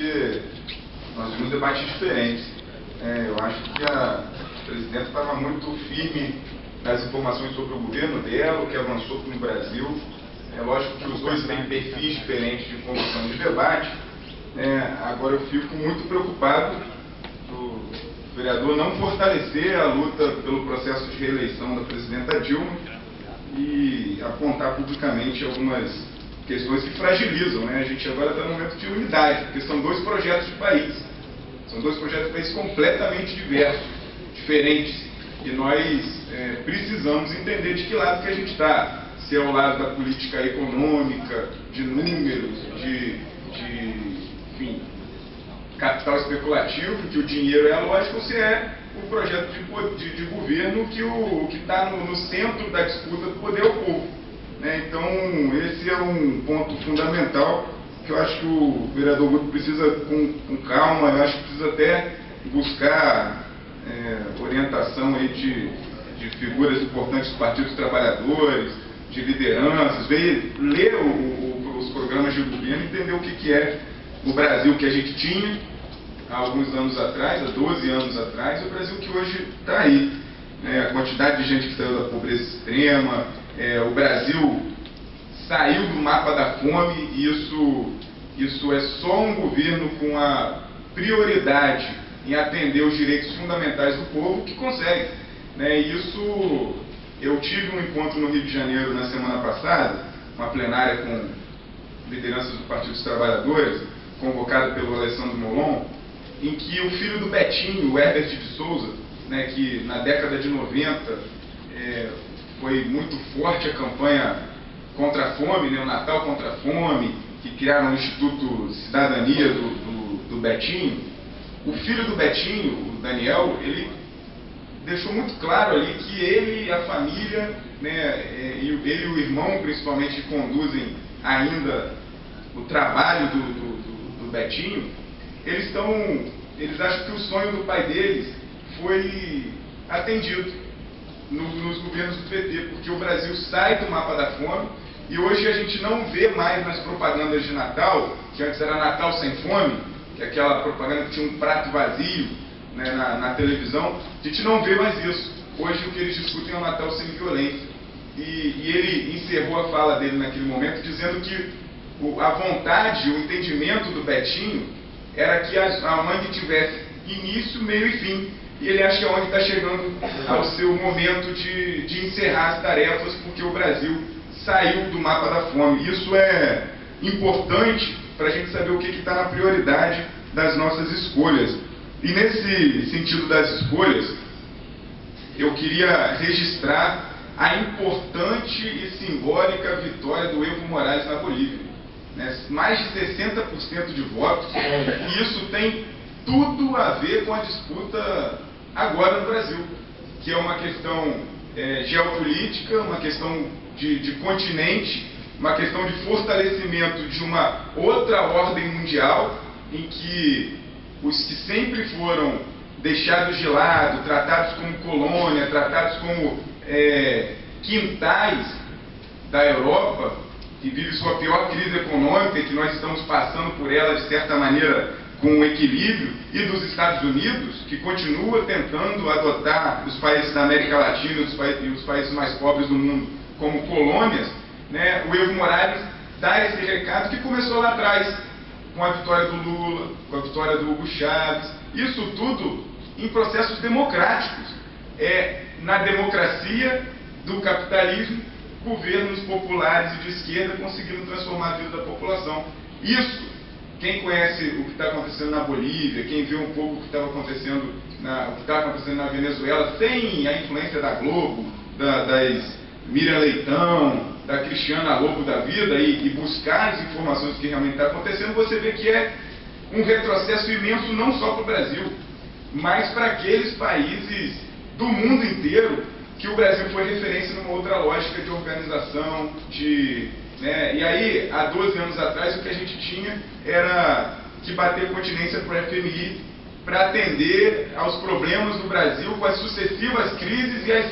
porque nós vimos debates diferentes. Eu acho que a presidenta estava muito firme nas informações sobre o governo dela, o que avançou no Brasil. É lógico que os dois têm perfis diferentes de condução de debate. Agora eu fico muito preocupado do vereador não fortalecer a luta pelo processo de reeleição da presidenta Dilma e apontar publicamente algumas questões que fragilizam. A gente agora está num momento de unidade, porque são dois projetos de país. São dois projetos de país completamente diversos, diferentes. E nós precisamos entender de que lado que a gente está. Se é ao lado da política econômica, de números, enfim, capital especulativo, que o dinheiro é a lógica, ou se é o projeto de governo que está no centro da disputa do poder ao povo. Então, esse é um ponto fundamental que eu acho que o vereador Guto precisa, com calma, eu acho que precisa até buscar orientação aí de figuras importantes dos partidos trabalhadores, de lideranças, ler os programas de governo e entender o que é o Brasil que a gente tinha há alguns anos atrás, há 12 anos atrás, e o Brasil que hoje está aí. A quantidade de gente que saiu da pobreza extrema, o Brasil saiu do mapa da fome, e isso é só um governo com a prioridade em atender os direitos fundamentais do povo que consegue. Isso, eu tive um encontro no Rio de Janeiro na semana passada, uma plenária com lideranças do Partido dos Trabalhadores, convocada pelo Alessandro Molon, em que o filho do Betinho, o Herbert de Souza, que na década de 90 foi muito forte a campanha contra a fome, o Natal contra a Fome, que criaram o Instituto Cidadania do Betinho. O filho do Betinho, o Daniel, ele deixou muito claro ali que ele e a família, ele e o irmão, principalmente, que conduzem ainda o trabalho do Betinho, eles acham que o sonho do pai deles foi atendido nos governos do PT, porque o Brasil sai do mapa da fome e hoje a gente não vê mais nas propagandas de Natal, que antes era Natal sem fome, que é aquela propaganda que tinha um prato vazio na televisão, a gente não vê mais isso. Hoje o que eles discutem é o Natal sem violência. E ele encerrou a fala dele naquele momento dizendo que a vontade, o entendimento do Betinho era que a ONG tivesse início, meio e fim. E ele acha que a ONG está chegando ao seu momento de encerrar as tarefas, porque o Brasil saiu do mapa da fome. Isso é importante para a gente saber o que está na prioridade das nossas escolhas. E nesse sentido das escolhas, eu queria registrar a importante e simbólica vitória do Evo Morales na Bolívia. Mais de 60% de votos, e isso tem tudo a ver com a disputa agora no Brasil, que é uma questão geopolítica, uma questão de continente, uma questão de fortalecimento de uma outra ordem mundial, em que os que sempre foram deixados de lado, tratados como colônia, tratados como quintais da Europa, que vive sua pior crise econômica e que nós estamos passando por ela, de certa maneira, com equilíbrio, e dos Estados Unidos, que continua tentando adotar os países da América Latina e os países mais pobres do mundo como colônias, o Evo Morales dá esse recado que começou lá atrás, com a vitória do Lula, com a vitória do Hugo Chávez, isso tudo em processos democráticos. Na democracia do capitalismo, governos populares e de esquerda conseguiram transformar a vida da população. Isso, quem conhece o que está acontecendo na Bolívia, quem viu um pouco o que estava acontecendo na Venezuela, sem a influência da Globo, das Miriam Leitão, da Cristiana Lobo da vida, e buscar as informações do que realmente está acontecendo, você vê que é um retrocesso imenso não só para o Brasil, mas para aqueles países do mundo inteiro que o Brasil foi referência numa outra lógica de organização, e aí, há 12 anos atrás, o que a gente tinha era que bater continência para o FMI para atender aos problemas do Brasil com as sucessivas crises e as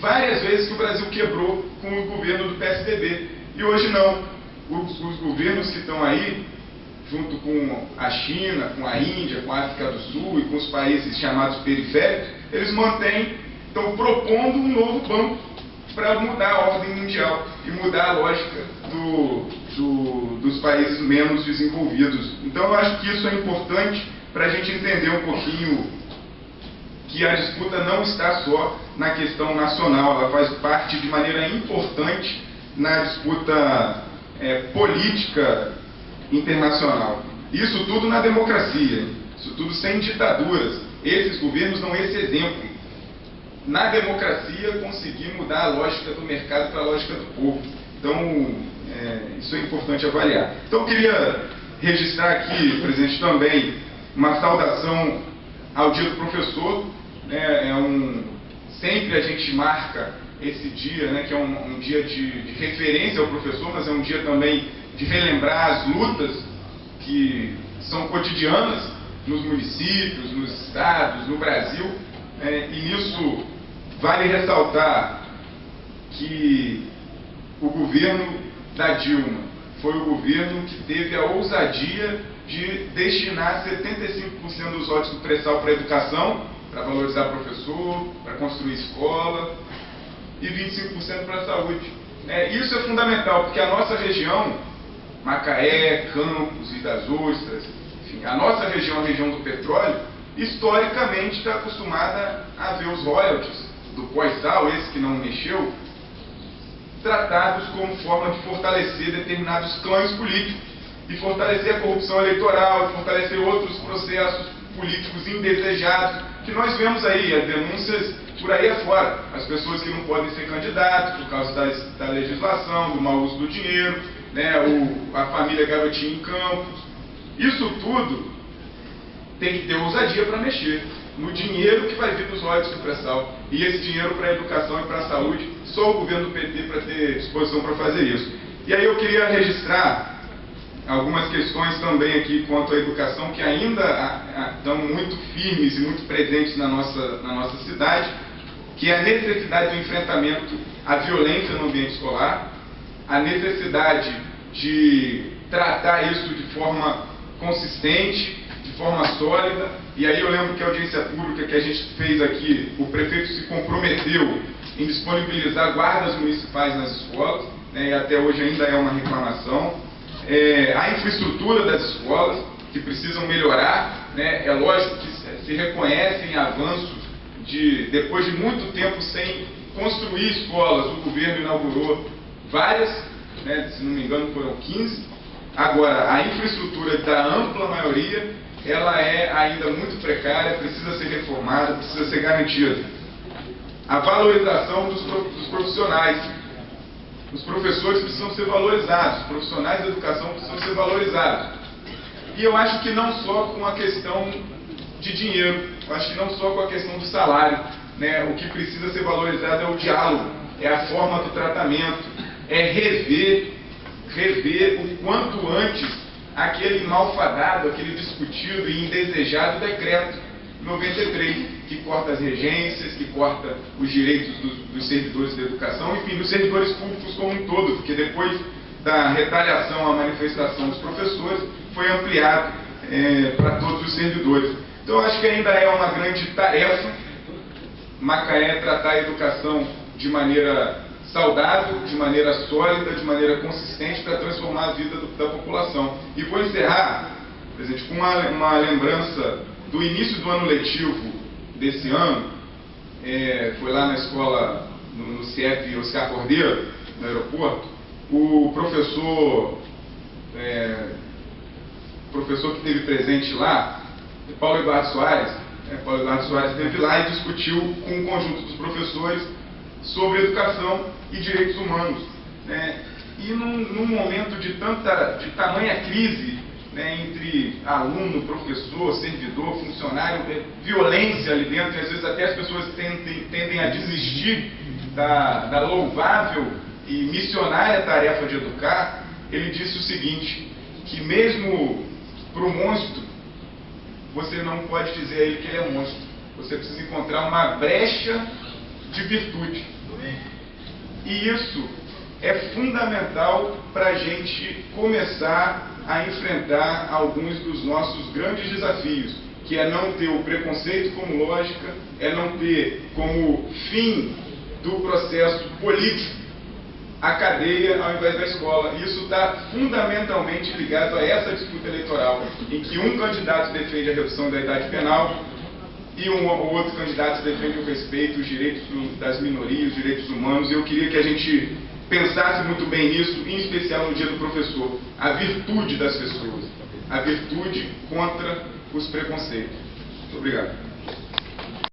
várias vezes que o Brasil quebrou com o governo do PSDB. E hoje não. Os governos que estão aí junto com a China, com a Índia, com a África do Sul e com os países chamados periféricos, eles estão propondo um novo banco para mudar a ordem mundial e mudar a lógica dos países menos desenvolvidos. Então eu acho que isso é importante para a gente entender um pouquinho que a disputa não está só na questão nacional, ela faz parte de maneira importante na disputa política internacional. Isso tudo na democracia, isso tudo sem ditaduras. Esses governos dão esse exemplo. Na democracia, conseguir mudar a lógica do mercado para a lógica do povo. Então, isso é importante avaliar. Então, eu queria registrar aqui, presidente, também uma saudação ao Dia do Professor. Sempre a gente marca esse dia, que é um dia de referência ao professor, mas é um dia também de relembrar as lutas que são cotidianas nos municípios, nos estados, no Brasil, e nisso vale ressaltar que o governo da Dilma foi o governo que teve a ousadia de destinar 75% dos votos do pré-sal para a educação, para valorizar professor, para construir escola, e 25% para a saúde. Isso é fundamental, porque a nossa região, Macaé, Campos, Rio das Ostras, enfim, a nossa região, a região do petróleo, historicamente está acostumada a ver os royalties do pós-sal, esse que não mexeu, tratados como forma de fortalecer determinados clãs políticos, e fortalecer a corrupção eleitoral, e fortalecer outros processos políticos indesejados, que nós vemos aí, as denúncias por aí afora, as pessoas que não podem ser candidatos por causa da legislação, do mau uso do dinheiro, a família Garotinho em Campos. Isso tudo tem que ter ousadia para mexer no dinheiro que vai vir dos royalties do pré-sal. E esse dinheiro para a educação e para a saúde, só o governo do PT para ter disposição para fazer isso. E aí eu queria registrar algumas questões também aqui quanto à educação que ainda estão muito firmes e muito presentes na nossa cidade, que é a necessidade do enfrentamento à violência no ambiente escolar, a necessidade de tratar isso de forma consistente, de forma sólida. E aí eu lembro que a audiência pública que a gente fez aqui, o prefeito se comprometeu em disponibilizar guardas municipais nas escolas, e até hoje ainda é uma reclamação. A infraestrutura das escolas, que precisam melhorar, é lógico que se reconhecem avanços depois de muito tempo sem construir escolas. O governo inaugurou várias, se não me engano foram 15. Agora, a infraestrutura da ampla maioria, ela é ainda muito precária, precisa ser reformada, precisa ser garantida. A valorização dos profissionais. Os professores precisam ser valorizados, os profissionais da educação precisam ser valorizados. E eu acho que não só com a questão de dinheiro, eu acho que não só com a questão do salário. O que precisa ser valorizado é o diálogo, é a forma do tratamento, é rever o quanto antes aquele malfadado, aquele discutido e indesejado decreto 93, que corta as regências, que corta os direitos dos servidores da educação, enfim, dos servidores públicos como um todo, porque depois da retaliação à manifestação dos professores, foi ampliado para todos os servidores. Então, eu acho que ainda é uma grande tarefa Macaé tratar a educação de maneira saudável, de maneira sólida, de maneira consistente, para transformar a vida da população. E vou encerrar, presidente, com uma lembrança do início do ano letivo desse ano. Foi lá na escola, no CIEP Oscar Cordeiro, no aeroporto, o professor que esteve presente lá, Paulo Eduardo Soares, esteve lá e discutiu com um conjunto dos professores sobre educação e direitos humanos. E num momento de tamanha crise, entre aluno, professor, servidor, funcionário, violência ali dentro, e às vezes até as pessoas tendem a desistir da louvável e missionária tarefa de educar. Ele disse o seguinte, que mesmo para o monstro, você não pode dizer a ele que ele é monstro. Você precisa encontrar uma brecha de virtude. E isso é fundamental para a gente começar a enfrentar alguns dos nossos grandes desafios, que é não ter o preconceito como lógica, é não ter como fim do processo político a cadeia ao invés da escola. Isso está fundamentalmente ligado a essa disputa eleitoral, em que um candidato defende a redução da idade penal e o outro candidato defende o respeito, os direitos das minorias, os direitos humanos. Eu queria que a gente pensasse muito bem nisso, em especial no dia do professor, a virtude das pessoas, a virtude contra os preconceitos. Muito obrigado.